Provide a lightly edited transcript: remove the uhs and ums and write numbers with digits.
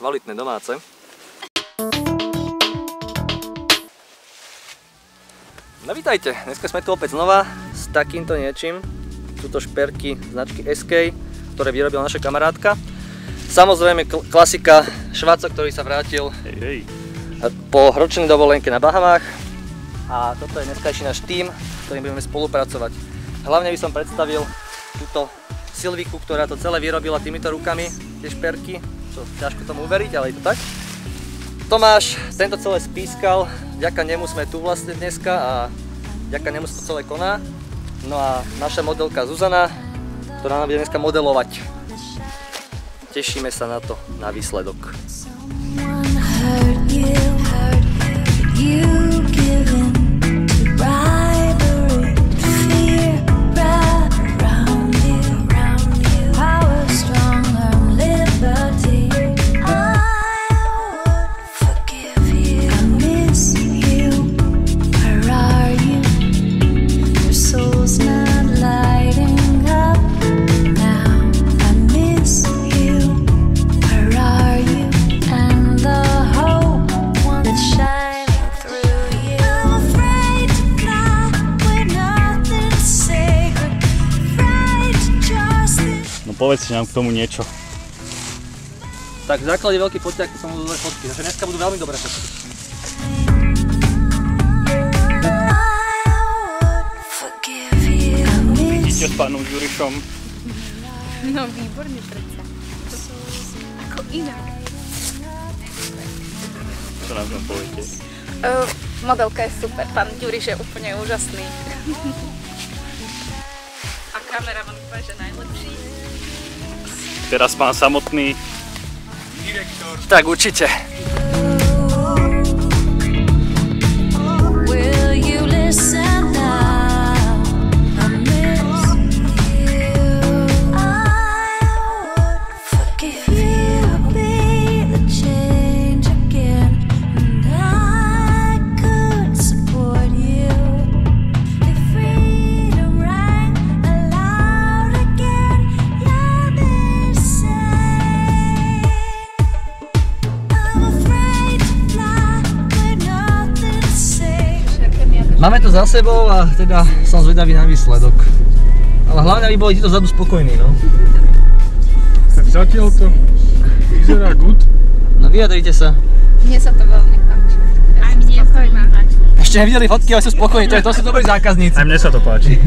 Kvalitné domáce. No vítajte, dneska sme tu opäť znova s takýmto niečím. Sú to šperky značky SK, ktoré vyrobila naša kamarátka. Samozrejme klasika Šváca, ktorý sa vrátil po ročnej dovolenke na Bahamách. A toto je dneskajší náš tím, s ktorým budeme spolupracovať. Hlavne by som predstavil túto Silviku, ktorá to celé vyrobila týmito rukami, tie šperky. Čo, ťažko tomu uveriť, ale je to tak. Tomáš tento celé spískal, vďaka nemu sme tu vlastne dneska a vďaka nemu sa to celé koná. No a naša modelka Zuzana, ktorá nám bude dneska modelovať. Tešíme sa na to, na výsledok. Povedzte nám k tomu niečo. Tak v základe veľký foťák, to som budú dobré fotky, takže dneska budú veľmi dobré fotky. Vidíte s pánom Jurišom? No výborný predsa. Ako inak. Čo nám tam poviete? Modelka je super, pán Juriš je úplne úžasný. A kameraman úplne že najlepší. Teraz pán samotný direktor. Tak určite. Máme to za sebou a teda som zvedavý na výsledok. Ale hlavne aby boli títo vzadu spokojní, no. Tak zatiaľ to vyzerá good. No vyjadrite sa. Mne sa to veľmi páči. Aj mne sa to páči. Ešte nevideli fotky, ale sú spokojní, to sú dobrí zákazníci. Aj mne sa to páči.